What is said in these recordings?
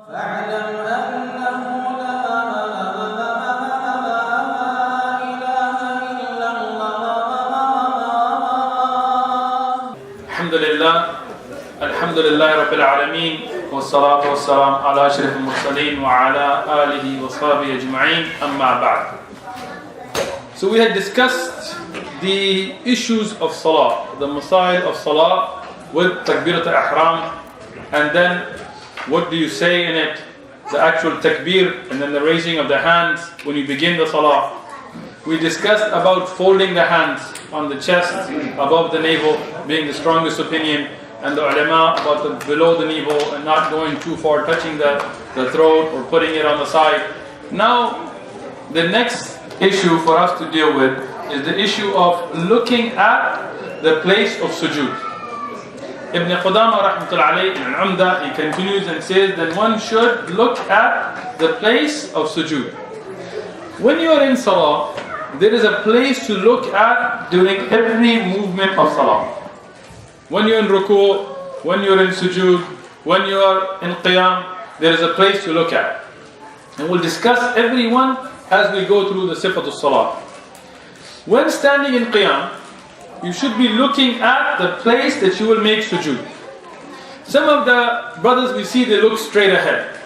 فاعلم أنه لا إله إلا الله. الحمد لله رب العالمين والصلاة والسلام على أشرف المرسلين وعلى آله وصحبه أجمعين أما بعد. So we had discussed the issues of Salah, the masail of Salah with Takbirat al-Ihram, and then what do you say in it, the actual takbir, and then the raising of the hands when you begin the Salah. We discussed about folding the hands on the chest above the navel being the strongest opinion, and the ulama about the below the navel and not going too far, touching the throat or putting it on the side. Now the next issue for us to deal with is the issue of looking at the place of sujood. Ibn Qudama rahmatullahi alayhi in al-Umdah, he continues and says that one should look at the place of sujood. When you are in salah, there is a place to look at during every movement of salah. When you're in ruku', when you're in sujood, when you are in qiyam, there is a place to look at. And we'll discuss every one as we go through the sifatul salah. When standing in qiyam, you should be looking at the place that you will make sujood. Some of the brothers we see, they look straight ahead.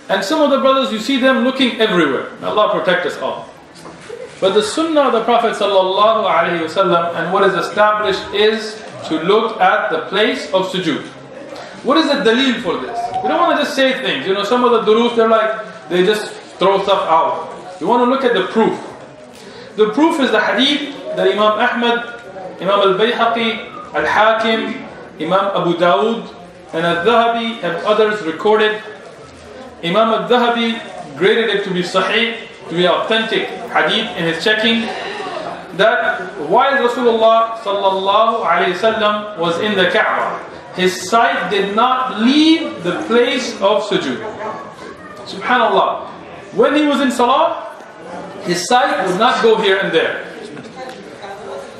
And some of the brothers, you see them looking everywhere. May Allah protect us all. But the sunnah of the Prophet sallallahu alaihi wasallam and what is established is to look at the place of sujood. What is the dalil for this? We don't want to just say things. You know, some of the durus, they just throw stuff out. We want to look at the proof. The proof is the hadith that Imam Ahmad, Imam al-Bayhaqi, al-Hakim, Imam Abu Dawud, and al-Dhahabi and others recorded. Imam al-Dhahabi graded it to be sahih, to be authentic hadith in his checking, that while Rasulullah sallallahu alayhi wasallam was in the Kaaba, his sight did not leave the place of sujood. Subhanallah. When he was in salah, his sight would not go here and there.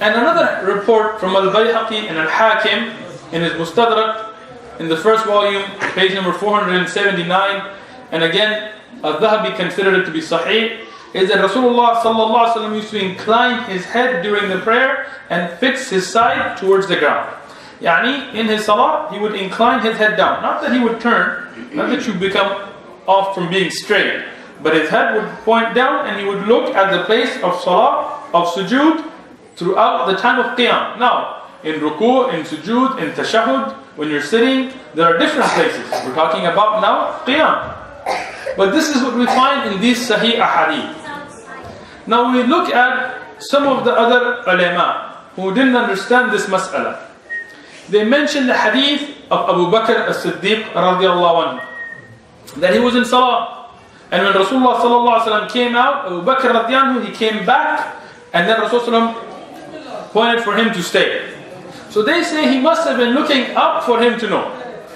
And another report from al-Bayhaqi and al-Hakim in his Mustadrak in the first volume, page number 479, and again al-Dhahabi considered it to be sahih, is that Rasulullah sallallahu alaihi wasallam used to incline his head during the prayer and fix his side towards the ground. Yani, in his salah, he would incline his head down. Not that he would turn, not that you become off from being straight, but his head would point down and he would look at the place of salah, of sujood, throughout the time of qiyam. Now, in ruku', in sujood, in tashahhud, when you're sitting, there are different places. We're talking about now qiyam. But this is what we find in these sahih ahadith. Now we look at some of the other ulama who didn't understand this mas'ala. They mentioned the hadith of Abu Bakr as-Siddiq radiyallahu anhu, that he was in salah. And when Rasulullah sallallahu alaihi wasallam came out, Abu Bakr radiyallahu anhu, he came back, and then Rasulullah pointed for him to stay. So they say he must have been looking up for him to know.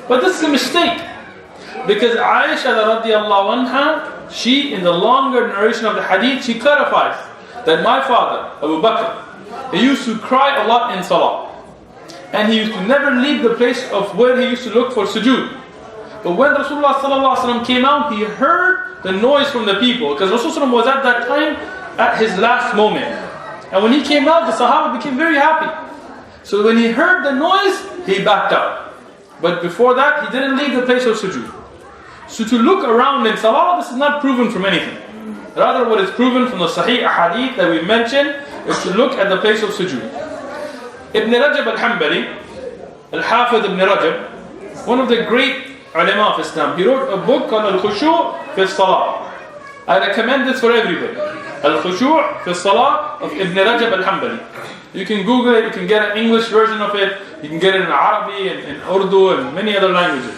But this is a mistake. Because Aisha radiyallahu anha, she in the longer narration of the hadith, she clarifies that my father, Abu Bakr, he used to cry a lot in salah. And he used to never leave the place of where he used to look for sujood. But when Rasulullah sallallahu alaihi wasallam came out, he heard the noise from the people. Because Rasulullah was at that time at his last moment. And when he came out, the Sahaba became very happy. So when he heard the noise, he backed up. But before that, he didn't leave the place of sujood. So to look around in salah, this is not proven from anything. Rather, what is proven from the sahih ahadith that we mentioned is to look at the place of sujood. Ibn Rajab al-Hanbali, al-Hafidh Ibn Rajab, one of the great ulama of Islam, he wrote a book called al-Khushu' fi salah. I recommend this for everybody. Al-Khushu' fi salah of Ibn Rajab al-Hanbali. You can Google it, you can get an English version of it, you can get it in Arabic and in Urdu and many other languages.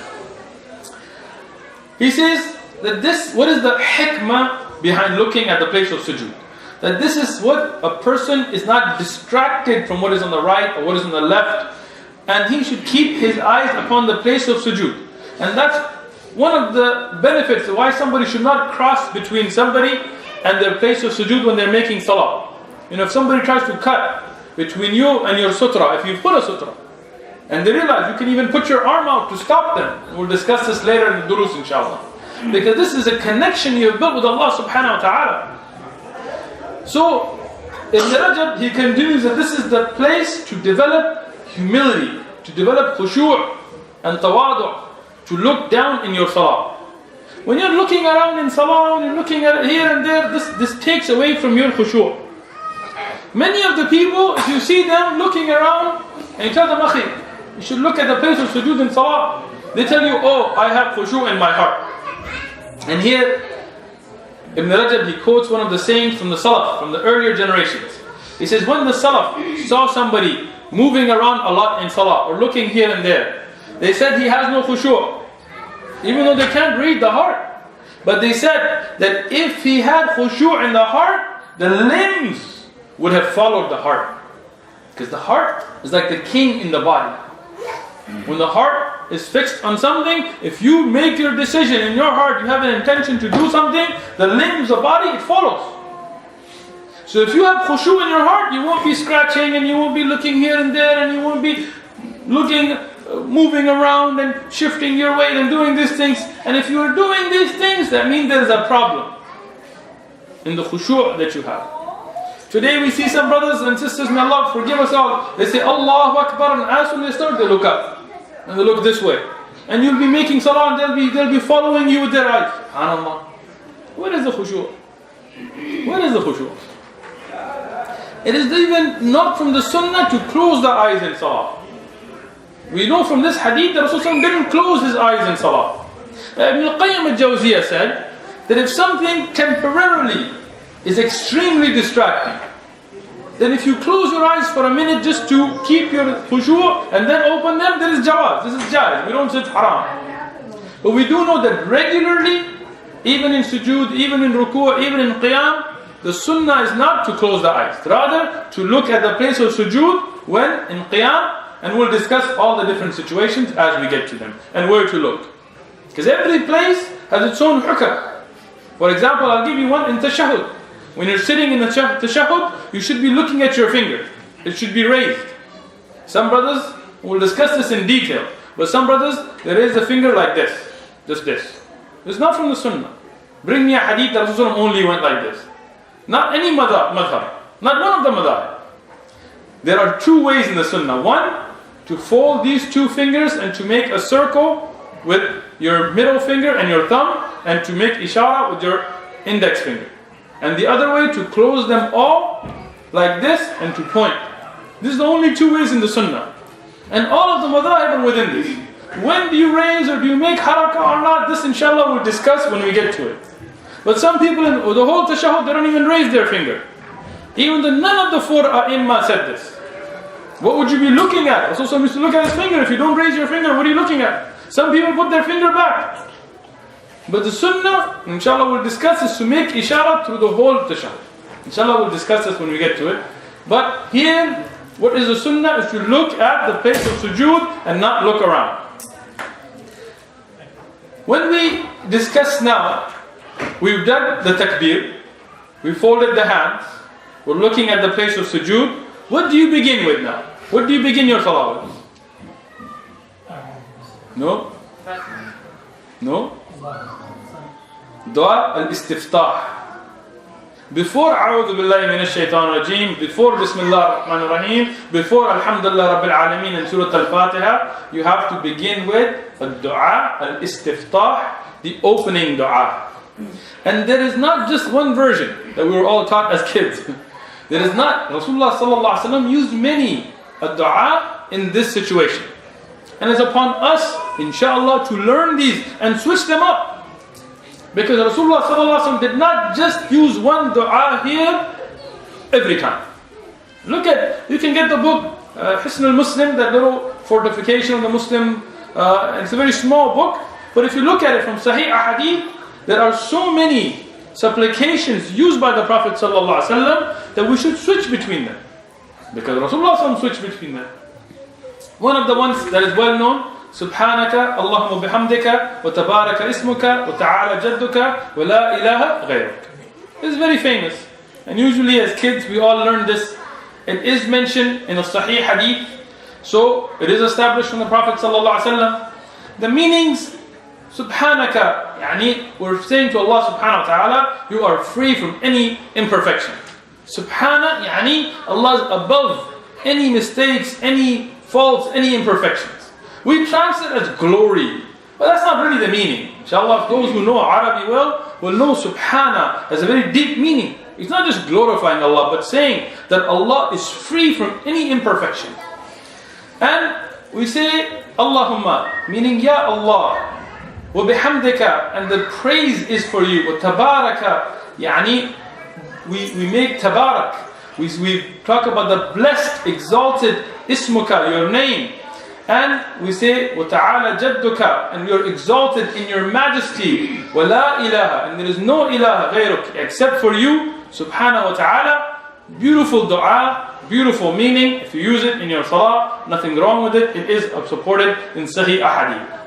He says that what is the hikmah behind looking at the place of sujood? That this is what a person is not distracted from what is on the right or what is on the left, and he should keep his eyes upon the place of sujood. And that's one of the benefits why somebody should not cross between somebody and their place of sujood when they're making salah. You know, if somebody tries to cut between you and your sutra, if you put a sutra, And they realize you can even put your arm out to stop them. We'll discuss this later in the durus, inshallah. Because this is a connection you have built with Allah subhanahu wa ta'ala. So, Ibn Rajab, he continues that this is the place to develop humility, to develop khushu' and tawadu', to look down in your salah. When you're looking around in salah, when you're looking at here and there, this takes away from your khushu'. Many of the people, if you see them looking around, and you tell them, Akhi, you should look at the place of sujood in salah, they tell you, oh, I have khushu' in my heart. And here, Ibn Rajab, he quotes one of the sayings from the Salaf, from the earlier generations. He says, when the Salaf saw somebody moving around a lot in salah, or looking here and there, they said he has no khushu'. Even though they can't read the heart. But they said that if he had khushu' in the heart, the limbs would have followed the heart. Because the heart is like the king in the body. When the heart is fixed on something, if you make your decision in your heart, you have an intention to do something, the limbs, the body, it follows. So if you have khushu' in your heart, you won't be scratching and you won't be looking here and there and you won't be looking, moving around and shifting your weight and doing these things. And if you are doing these things, that means there is a problem in the khushu' that you have. Today we see some brothers and sisters, may Allah forgive us all, they say Allahu Akbar, and as soon as they start, they look up. And they look this way. And you'll be making salah and they'll be following you with their eyes. SubhanAllah. Where is the khushu'? Where is the khushu'? It is even not from the sunnah to close the eyes in salah. We know from this hadith that Rasulullah didn't close his eyes in salah. Ibn al-Qayyim al-Jawziyah said that if something temporarily is extremely distracting, then if you close your eyes for a minute just to keep your khushu' and then open them, there is jawaz, this is jaiz, we don't say it's haram. But we do know that regularly, even in sujood, even in ruku', even in qiyam, the sunnah is not to close the eyes, rather to look at the place of sujood when in qiyam, and we'll discuss all the different situations as we get to them, and where to look. Because every place has its own hukam. For example, I'll give you one in tashahhud. When you're sitting in the tashahhud, you should be looking at your finger. It should be raised. Some brothers, we'll discuss this in detail, but some brothers, they raise the finger like this. Just this. It's not from the sunnah. Bring me a hadith that Rasulullah only went like this. Not any madhab. Not one of the madhab. There are two ways in the sunnah. One, to fold these two fingers and to make a circle with your middle finger and your thumb, and to make ishara with your index finger. And the other way, to close them all like this and to point. This is the only two ways in the sunnah. And all of the madhahib are within this. When do you raise or do you make harakah or not? This inshallah we'll discuss when we get to it. But some people in the whole tashahhud, they don't even raise their finger. Even though none of the four ai*imma said this. What would you be looking at? Rasulullah used to look at his finger. If you don't raise your finger, what are you looking at? Some people put their finger back. But the sunnah, inshallah we'll discuss, is to make ishara through the whole tashahhud. Inshallah we'll discuss this when we get to it. But here, what is the sunnah is to look at the place of sujood and not look around. When we discuss now, we've done the takbir, we folded the hands, we're looking at the place of sujood. What do you begin with now? What do you begin your salah with? No? No? Dua al-istiftah. Before A'udhu Billahi Minash Shaitan Rajim, before Bismillah Ar-Rahman Ar-Rahim, before Alhamdulillah Rabbil Alameen and Surah Al-Fatiha, you have to begin with Dua al-istiftah, the opening dua. And there is not just one version that we were all taught as kids. There is not. Rasulullah sallallahu alaihi wasallam used many dua in this situation. And it's upon us, inshallah, to learn these and switch them up. Because Rasulullah sallallahu alaihi wasallam did not just use one dua here every time. Look at, you can get the book, Hisn al-Muslim, that little fortification of the Muslim. It's a very small book. But if you look at it from Sahih Ahadith, there are so many supplications used by the Prophet ﷺ that we should switch between them. Because Rasulullah ﷺ switched between them. One of the ones that is well known, Subhanaka Allahumma bihamdika wa tabaraka ismuka wa ta'ala jadduka wa la ilaha ghayruk. This is very famous. And usually as kids we all learn this. It is mentioned in a Sahih Hadith So it is established from the Prophet ﷺ. The meanings, Subhanaka, yani we're saying to Allah subhanahu wa ta'ala, you are free from any imperfection. Subhana, yani Allah is above any mistakes, any faults, any imperfections. We translate as glory, but that's not really the meaning. Inshallah, those who know Arabic well will know Subhana has a very deep meaning. It's not just glorifying Allah, but saying that Allah is free from any imperfection. And we say Allahumma, meaning Ya Allah, wa bihamdika, and the praise is for you, wa tabaraka, yani we make tabarak, we talk about the blessed, exalted ismuka, your name, and we say wa ta'ala jadduka, and you are exalted in your majesty, wa la ilaha, and there is no ilaha ghayruk except for you, subhanahu wa ta'ala. Beautiful dua, beautiful meaning. If you use it in your salah, nothing wrong with it. It is supported in Sahih Ahadith.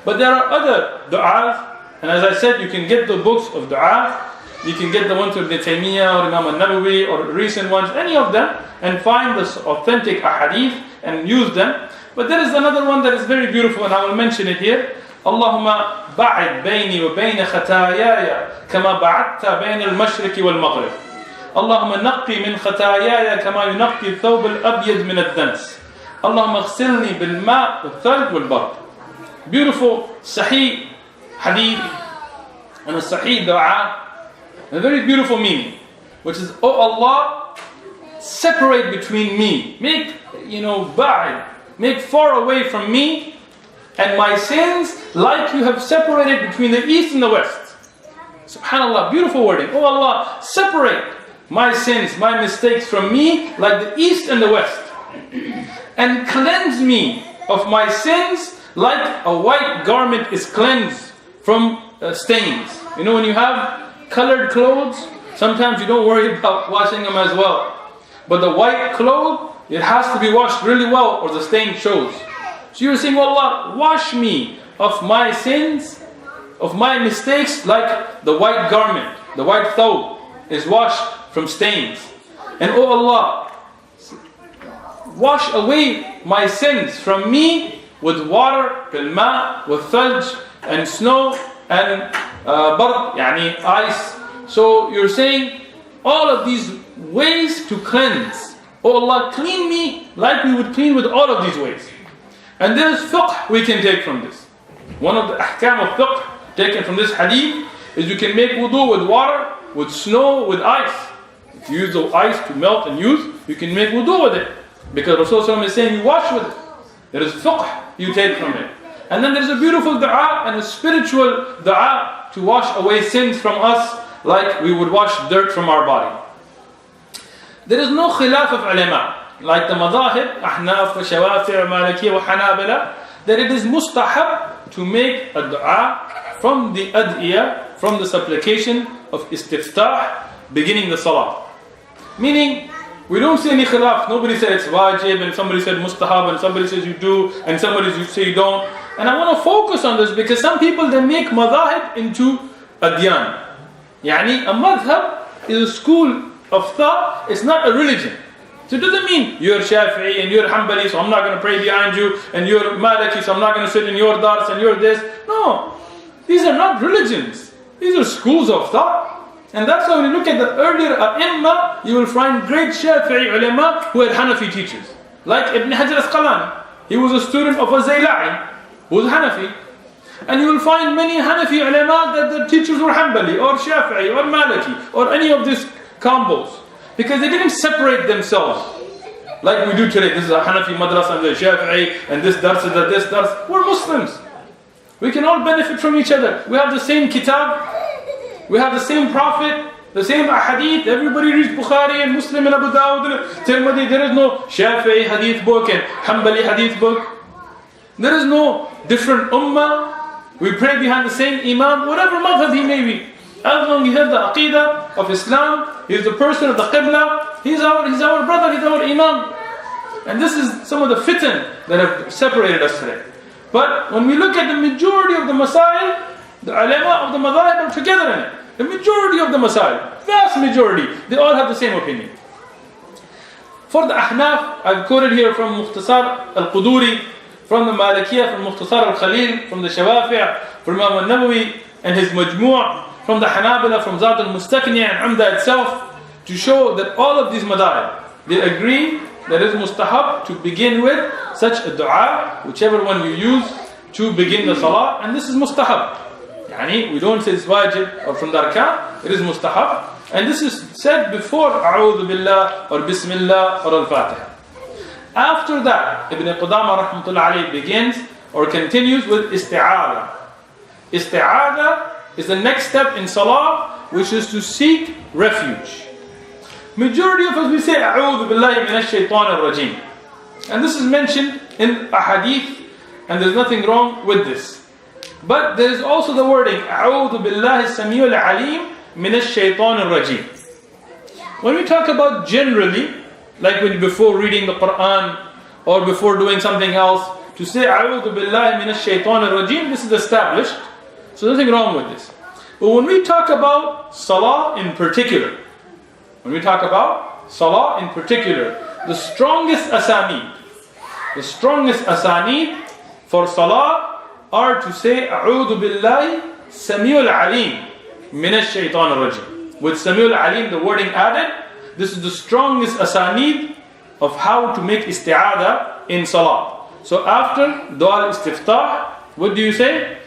But there are other du'as, and as I said, you can get the books of dua. You can get the ones from Ibn Taymiyyah or Imam al-Nawawi or recent ones, any of them, and find the authentic ahadith and use them. But there is another one that is very beautiful, and I will mention it here. Allahumma ba'id bayni wa bayna khatayaya kama ba'adta bayna al-mashriqi wal-maghrib. اللهم نقي من خطاياي كما ينقي الثوب الأبيض من الدنس. اللهم اغسلني بالماء والثلج والبرد. Beautiful Sahih Hadith and a Sahih Dua, a very beautiful meaning, which is, oh Allah, separate between me, make ba'id, make far away from me and my sins like you have separated between the east and the west. Subhanallah, beautiful wording. Oh Allah, separate my sins, my mistakes from me like the east and the west, and cleanse me of my sins like a white garment is cleansed from stains. When you have colored clothes, sometimes you don't worry about washing them as well, but the white cloth, it has to be washed really well or the stain shows. So you're saying, oh Allah, wash me of my sins, of my mistakes, like the white garment, the white thawb is washed from stains. And oh Allah, wash away my sins from me with water, bil-ma, with thalj, and snow, and bard, yani ice. So you're saying all of these ways to cleanse. Oh Allah, clean me like we would clean with all of these ways. And there is fiqh we can take from this. One of the ahkam of fiqh taken from this hadith is you can make wudu with water, with snow, with ice. If you use the ice to melt and use, you can make wudu with it. Because Rasulullah is saying you wash with it. There is fiqh you take from it. And then there is a beautiful dua and a spiritual dua to wash away sins from us like we would wash dirt from our body. There is no khilaf of ulama, like the madahib, ahnaf, shawafi', maliki, hanabila, that it is mustahab to make a dua from the ad'iyah, from the supplication of istiftah, beginning the salah. Meaning, we don't see any khilaf. Nobody said it's wajib, and somebody said mustahab, and somebody says you do, and somebody say you don't. And I want to focus on this because some people, they make madhahib into adyan. Yani, a madhab is a school of thought, it's not a religion. So it doesn't mean you're Shafi'i and you're Hanbali, so I'm not going to pray behind you, and you're Maliki, so I'm not going to sit in your dars and you're this. No, these are not religions. These are schools of thought. And that's why when you look at the earlier A'imma, you will find great Shafi'i ulama who had Hanafi teachers. Like Ibn Hajar Asqalani. He was a student of a Zayla'i, who was Hanafi. And you will find many Hanafi ulama that the teachers were Hanbali, or Shafi'i, or Maliki, or any of these combos. Because they didn't separate themselves. Like we do today. This is a Hanafi madrasa and the Shafi'i, and this dars is this dars. We're Muslims. We can all benefit from each other. We have the same kitab. We have the same Prophet, the same ahadith. Everybody reads Bukhari and Muslim and Abu Dawud and Tirmidhi. There is no Shafi'i hadith book and Hanbali hadith book. There is no different ummah. We pray behind the same imam, whatever madhab he may be. As long as he has the aqidah of Islam, he is the person of the qibla, he's our brother, he's our imam. And this is some of the fitan that have separated us today. But when we look at the majority of the masail, the ulama of the madhahib are together in it. The majority of the masail, vast majority, they all have the same opinion. For the Ahnaf, I've quoted here from Mukhtasar al-Quduri, from the Malikiyah, from Mukhtasar al-Khalil, from the Shawafi', from Imam al-Nawawi and his Majmu', from the Hanabila, from Zad al-Mustaqni and Umdah itself, to show that all of these madhab, they agree that it is mustahab to begin with such a dua, whichever one you use, to begin the salah, and this is mustahab. Yani, we don't say it's wajib or from the arkan, it is mustahab. And this is said before A'udhu Billah or Bismillah or Al-Fatiha. After that, Ibn Qudama rahmatullah alayhi begins or continues with isti'adha. Isti'adha is the next step in salah, which is to seek refuge. Majority of us, we say A'udhu Billahi Minash Shaitanir Rajim. And this is mentioned in a hadith, and there's nothing wrong with this. But there is also the wording A'udhu Billahi Samiul Alim Minash Shaitanir Rajim. When we talk about generally, like when before reading the Qur'an or before doing something else, to say A'udhu Billahi Minash Shaitanir Rajim, this is established. So nothing wrong with this. But when we talk about salah in particular, the strongest asanid for salah are to say A'udhu Billahi Samiul Alim Minash Shaitanir Rajim. With Samiul Alim, the wording added, this is the strongest asanid of how to make isti'adha in salah. So after Dua al-Istiftah, what do you say?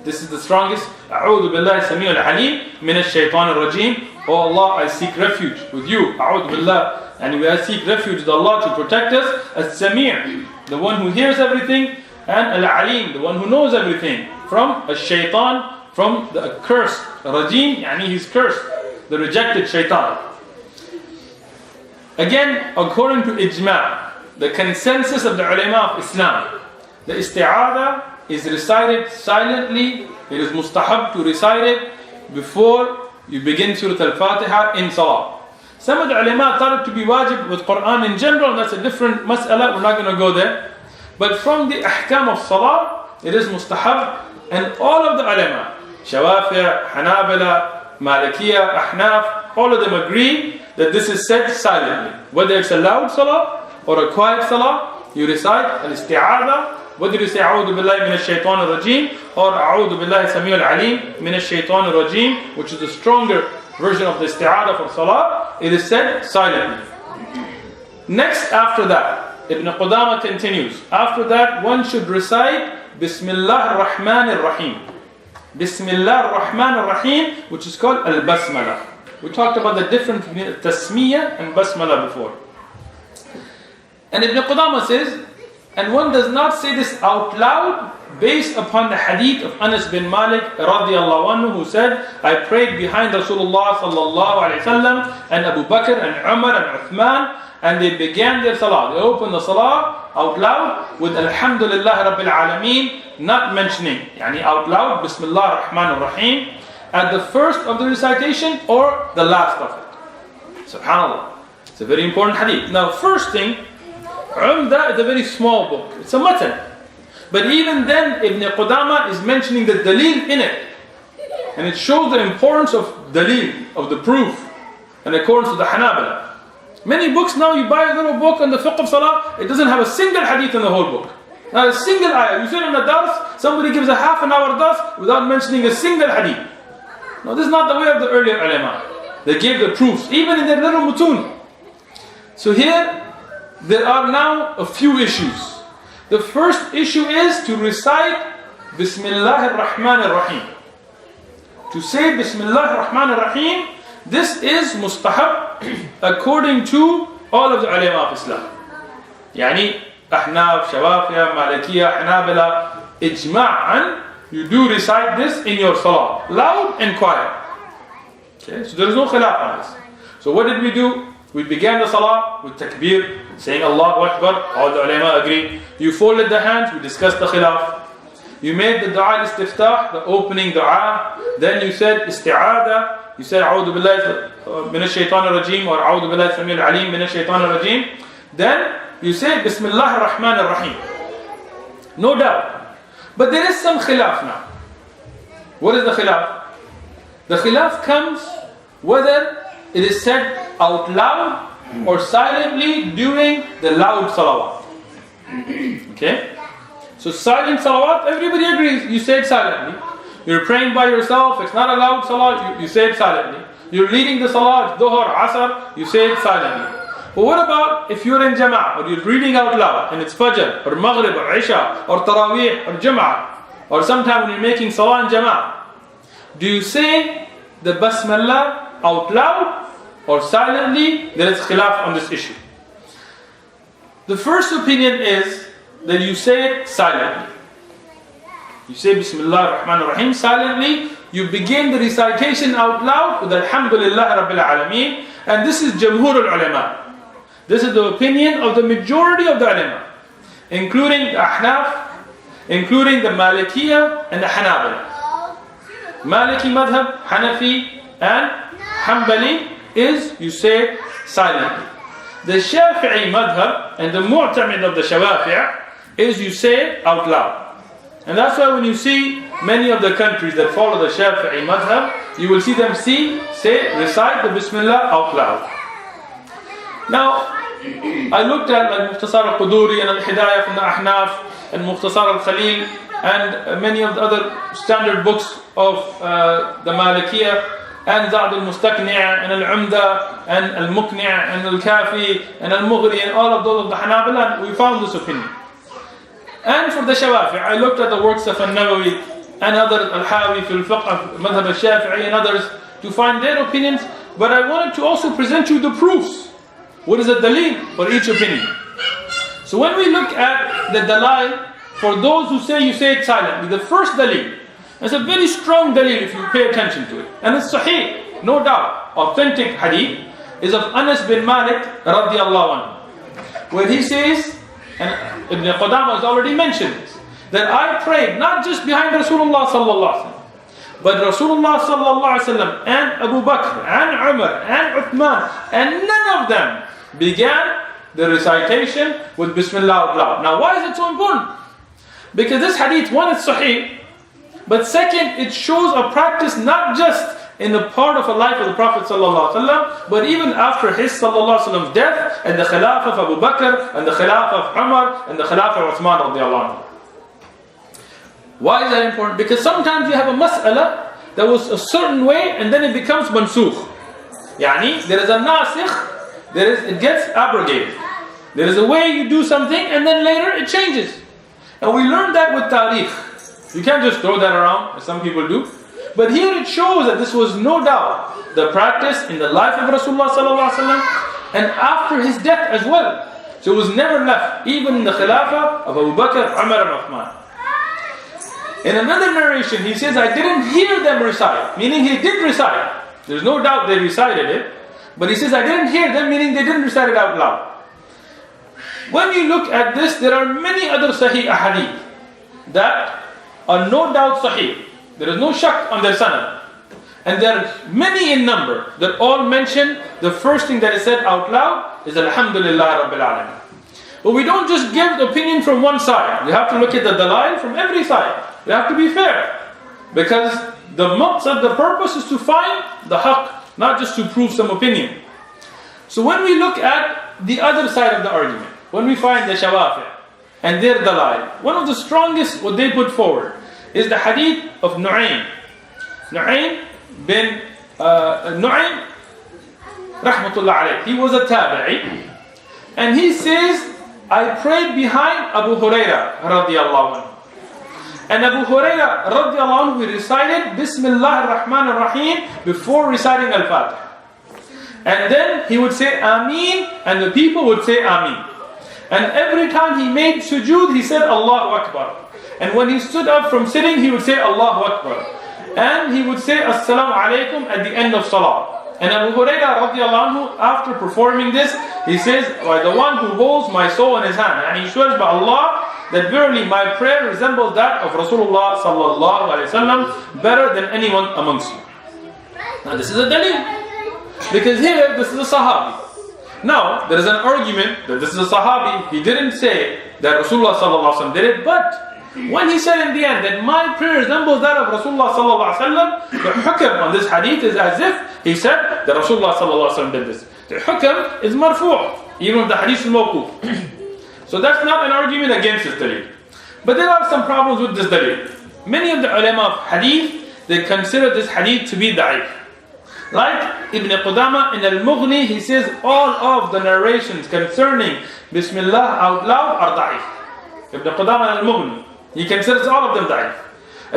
This is the strongest. A'udhu Billahi Samiul Alim Minash Shaitanir Rajim. Oh Allah, I seek refuge with you. A'udhu Billah. And we seek refuge with Allah to protect us. As-Sami', the one who hears everything, and Al-Alim, the one who knows everything. From Shaitan, from the accursed. Rajim, yani he's cursed, the rejected Shaitan. Again, according to Ijma', the consensus of the ulama of Islam, the isti'adha is recited silently. It is mustahab to recite it before you begin Surah Al-Fatiha in salah. Some of the ulama thought it to be wajib with Qur'an in general, and that's a different mas'ala, we're not going to go there. But from the ahkam of salah, it is mustahab, and all of the ulama, Shawafi', Hanabila, Malikiyah, Ahnaf, all of them agree that this is said silently. Whether it's a loud salah or a quiet salah, you recite al-isti'adha. Whether you say A'udhu Billahi Minash Shaitanir Rajim or A'udhu Billahi Samiul Alim Minash Shaitanir Rajim, which is the stronger version of the isti'adha for salah, it is said silently. Next, after that, Ibn Qudama continues. After that, one should recite Bismillah ar-Rahman ar-Rahim. Bismillah ar-Rahman ar-Rahim, which is called al-Basmala. We talked about the difference between tasmiyah and basmala before. And Ibn Qudama says, and one does not say this out loud based upon the hadith of Anas bin Malik radiyallahu anhu, who said, I prayed behind Rasulullah sallallahu alayhi wasallam and Abu Bakr and Umar and Uthman, and they began their salah. They opened the salah out loud with Alhamdulillah Rabbil Alameen, not mentioning, yani out loud, Bismillah ar-Rahman ar-Rahim, at the first of the recitation or the last of it. Subhanallah. It's a very important hadith. Now, first thing, Umdah is a very small book. It's a matan. But even then, Ibn Qudama is mentioning the dalil in it. And it shows the importance of dalil, of the proof, in accordance with the Hanabila. Many books now, you buy a little book on the fiqh of salah, it doesn't have a single hadith in the whole book. Not a single ayah. You sit in a dars, somebody gives a half an hour dars without mentioning a single hadith. No, this is not the way of the earlier ulama. They gave the proofs, even in their little mutun. So here, there are now a few issues. The first issue is to recite Bismillah ar-Rahman ar-Rahim. To say Bismillah ar-Rahman ar-Rahim, this is mustahab according to all of the ulama of Islam. Yani, Ahnaf, Shawafiya, Malikiyah, Hanabila, Ijma'an, you do recite this in your salah, loud and quiet. Okay, so there is no khilaf on this. So what did we do? We began the salah with takbir, saying Allahu Akbar, all the ulama agree. You folded the hands, we discussed the khilaf. You made the dua al-istiftah, the opening dua. Then you said isti'adha. You said A'udhu Billahi Minash Shaitanir Rajim or A'udhu Billahi Samiul Alim Minash Shaitanir Rajim. Then you say Bismillah ar-Rahman ar-Rahim. No doubt. But there is some khilaf now. What is the khilaf? The khilaf comes whether it is said out loud or silently during the loud salawat. Okay? So silent salawat, everybody agrees, you say it silently. You're praying by yourself, it's not a loud salat, you say it silently. You're leading the salat, dhuhr, asr, you say it silently. But what about if you're in jama'ah, or you're reading out loud, and it's fajr, or maghrib, or isha, or taraweeh, or jama'ah, or sometime when you're making salah in jama'ah? Do you say the basmallah out loud or silently? There is khilaf on this issue. The first opinion is that you say it silently. You say Bismillah ar-Rahman ar-Rahim silently. You begin the recitation out loud with Alhamdulillah Rabbil Alameen. And this is Jamhur al-Ulama. This is the opinion of the majority of the ulama, including the Ahnaf, including the Malikiyah and the Hanabala. Maliki madhab, Hanafi and Hanbali is you say silently. The Shafi'i madhab and the Mu'tamid of the Shawafi' is you say out loud. And that's why when you see many of the countries that follow the Shafi'i madhab, you will see them recite the Bismillah out loud. Now, I looked at like Mukhtasar al-Quduri and al-Hidayah from the Ahnaf and Mukhtasar al-Khalil and many of the other standard books of the Malikiyah and Za'd al-Mustaqni' and al-Umdah and al-Muqni' and al-Kafi and al-Mughri and all of those of the Hanabala, and we found this opinion. And for the Shawafi, I looked at the works of al-Nawawi and other al-Hawi fil Fiqh, Madhab al-Shafi'i and others to find their opinions, but I wanted to also present you the proofs. What is the dalil for each opinion? So when we look at the dalil, for those who say you say it silently, the first dalil, it's a very strong dalil if you pay attention to it. And it's sahih, no doubt, authentic hadith, is of Anas bin Malik radiallahu anhu, where he says, and Ibn Qudama has already mentioned this, that I prayed not just behind Rasulullah sallallahu alaihi wasallam, but Rasulullah sallallahu alaihi wasallam and Abu Bakr and Umar and Uthman, and none of them began the recitation with Bismillah out loud. Now why is it so important? Because this hadith, one, is sahih, but second, it shows a practice not just in the part of a life of the Prophet ﷺ, but even after his ﷺ's death, and the Khilafah of Abu Bakr, and the Khilafah of Umar, and the Khilafah of Uthman radiallahu anhu. Why is that important? Because sometimes you have a mas'ala that was a certain way, and then it becomes mansukh. Yani, there is a nasikh, it gets abrogated. There is a way you do something, and then later it changes. And we learned that with tariq. You can't just throw that around, as some people do. But here it shows that this was no doubt the practice in the life of Rasulullah sallallahu alaihi wasallam and after his death as well. So it was never left, even in the Khilafah of Abu Bakr, Umar and Uthman. In another narration, he says, I didn't hear them recite, meaning he did recite. There's no doubt they recited it, but he says, I didn't hear them, meaning they didn't recite it out loud. When you look at this, there are many other sahih ahadith that are no doubt sahih. There is no shak on their sanad. And there are many in number that all mention the first thing that is said out loud is Alhamdulillah Rabbil Alameen. But we don't just give the opinion from one side. We have to look at the dalil from every side. We have to be fair. Because the maqsad, the purpose is to find the haqq, not just to prove some opinion. So when we look at the other side of the argument, when we find the Shawafi and their dalil, one of the strongest what they put forward is the hadith of Nu'aym. Nu'aym bin Nu'aym rahmatullah alayh. He was a tabi'i, and he says, I prayed behind Abu Hurairah radiyallahu anhu. And Abu Hurairah radiyallahu anhu, we recited Bismillah ar-Rahman ar-Rahim before reciting al-Fatiha. And then he would say Ameen, and the people would say Ameen. And every time he made sujood, he said Allahu Akbar. And when he stood up from sitting, he would say Allahu Akbar. And he would say Assalamu alaikum at the end of salah. And Abu Hurairah radiallahu anhu, after performing this, he says, by the one who holds my soul in his hand, and he swears by Allah that verily my prayer resembles that of Rasulullah sallallahu alaihi wasallam better than anyone amongst you. Now this is a dalil. Because here, this is a sahabi. Now, there is an argument that this is a sahabi. He didn't say that Rasulullah sallallahu alaihi wasallam did it, but when he said in the end that my prayer resembles that of Rasulullah sallallahu alaihi wasallam, the hukm on this hadith is as if he said that Rasulullah sallallahu alaihi wasallam did this. The hukam is marfu', even if the hadith is mawquf. So that's not an argument against this dalil. But there are some problems with this dalil. Many of the ulama of hadith, they consider this hadith to be da'if. Like Ibn Qudama in al-Mughni, he says all of the narrations concerning Bismillah out loud are da'if. Ibn Qudama in al-Mughni, he considers all of them da'if.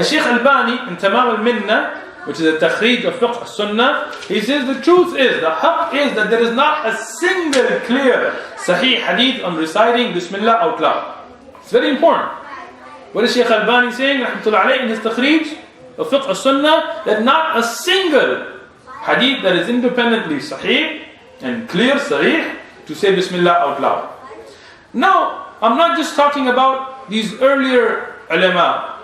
Shaykh Albani in Tamam al-Minna, which is a takhrij of fiqh sunnah, he says the truth is, the haqq is that there is not a single clear sahih hadith on reciting Bismillah out loud. It's very important. What is Shaykh Albani saying, rahmatullah alayhi, in his takhrij of fiqh sunnah, that not a single hadith that is independently sahih and clear sahih to say Bismillah out loud. Now, I'm not just talking about these earlier ulama,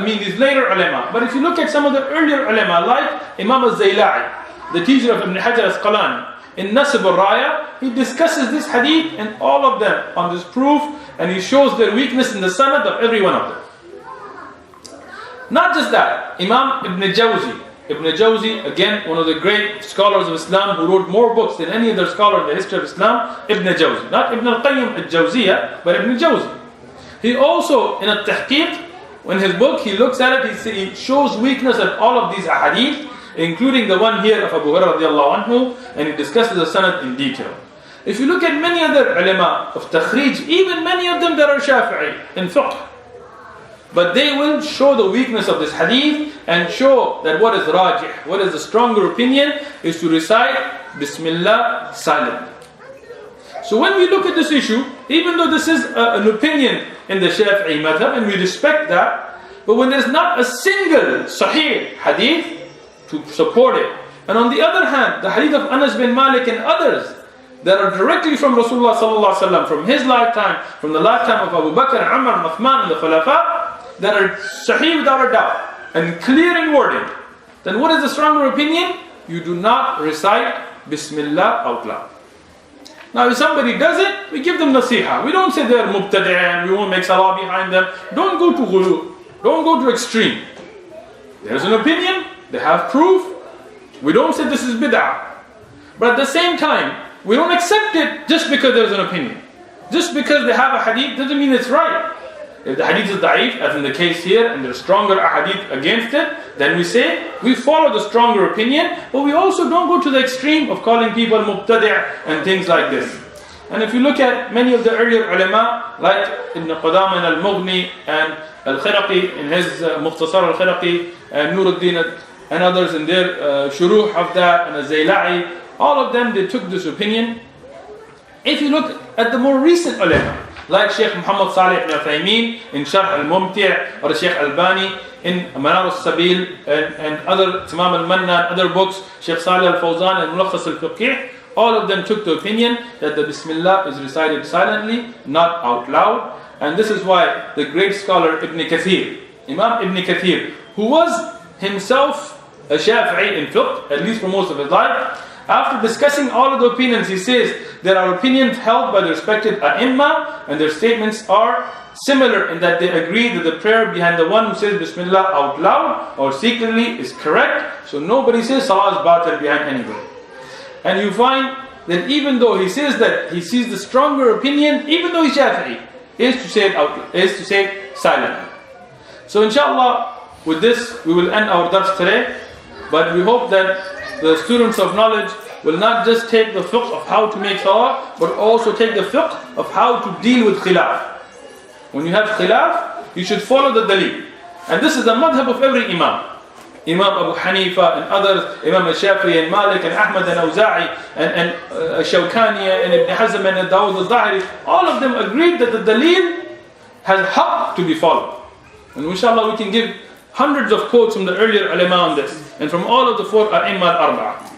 these later ulama. But if you look at some of the earlier ulama, like Imam al-Zayla'i, the teacher of Ibn Hajar al-Asqalani, in Nasib al-Raya, he discusses this hadith and all of them on this proof, and he shows their weakness in the sanad of every one of them. Not just that, Imam Ibn Jawzi, again, one of the great scholars of Islam who wrote more books than any other scholar in the history of Islam, Ibn Jawzi. Not Ibn al-Qayyim al-Jawziyah, but Ibn Jawzi. He also, in al-Tahqiq, in his book, he looks at it, he shows weakness in all of these ahadith, including the one here of Abu Hurairah radiallahu anhu, and he discusses the sanad in detail. If you look at many other ulama of takhrij, even many of them that are Shafi'i in fiqh, but they will show the weakness of this hadith and show that what is rajih, what is the stronger opinion, is to recite Bismillah silently. So when we look at this issue, even though this is an opinion in the Shafi'i madhab, and we respect that, but when there's not a single sahih hadith to support it, and on the other hand, the hadith of Anas bin Malik and others that are directly from Rasulullah sallallahu alaihi wasallam, from his lifetime, from the lifetime of Abu Bakr, Umar, Uthman, and the Khulafa, that are sahih without a doubt, and clear in wording, then what is the stronger opinion? You do not recite Bismillah out loud. Now if somebody does it, we give them nasiha. We don't say they're mubtadi'an, we won't make salah behind them. Don't go to ghulu. Don't go to extreme. There's an opinion, they have proof. We don't say this is bid'ah. But at the same time, we don't accept it just because there's an opinion. Just because they have a hadith doesn't mean it's right. If the hadith is da'if, as in the case here, and there's stronger hadith against it, then we say, we follow the stronger opinion, but we also don't go to the extreme of calling people mubtadi' and things like this. And if you look at many of the earlier ulama, like Ibn Qudama and al-Mughni and al-Khiraqi in his Mukhtasar al-Khiraqi, and Nuruddin and others in their Shuruh of that, and al-Zayla'i, all of them, they took this opinion. If you look at the more recent ulama, like Shaykh Muhammad Salih ibn Uthaymeen in Sharh al-Mumti' or Shaykh Albani in Manar al-Sabil and other Tamam al-Manna and other books, Shaykh Salih al-Fawzan and Mulakhas al-Fiqh, all of them took the opinion that the Bismillah is recited silently, not out loud. And this is why the great scholar Ibn Kathir, Imam Ibn Kathir, who was himself a Shafi'i in fiqh, at least for most of his life, after discussing all of the opinions, he says there are opinions held by the respected ai''imma, and their statements are similar in that they agree that the prayer behind the one who says Bismillah out loud or secretly is correct. So nobody says Salah is batil behind anybody. And you find that even though he says that he sees the stronger opinion, even though he's Shafi'i, is to say it silently. So inshallah, with this we will end our dars today. But we hope that the students of knowledge will not just take the fiqh of how to make salah, but also take the fiqh of how to deal with khilaf. When you have khilaf, you should follow the dalil. And this is the madhab of every imam. Imam Abu Hanifa and others, Imam al-Shafi'i and Malik and Ahmad and Awza'i and Shawkani and Ibn Hazm and Dawud al-Zahiri, all of them agreed that the dalil has haqq to be followed. And inshallah we can give hundreds of quotes from the earlier ulama on this, and from all of the four ai''imma al-arba'a.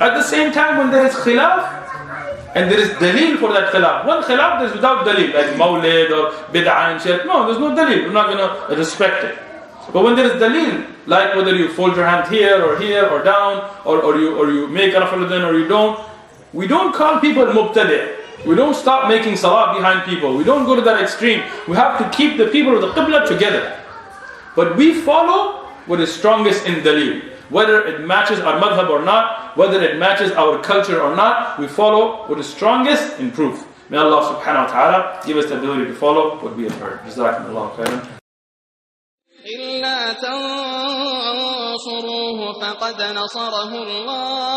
At the same time, when there is khilaf, and there is dalil for that khilaf. One khilaf is without dalil, like mawlid or bid'ah and shirk. No, there's no dalil, we're not going to respect it. But when there is dalil, like whether you fold your hand here or down, or you make raf'al or you don't, we don't call people mubtadi'. We don't stop making salah behind people. We don't go to that extreme. We have to keep the people of the qibla together. But we follow what is strongest in dalil. Whether it matches our madhab or not, whether it matches our culture or not, we follow what is strongest in proof. May Allah subhanahu wa ta'ala give us the ability to follow what we have heard. Jazakumullahu khairan. إلا تنصروه فقد نصره الله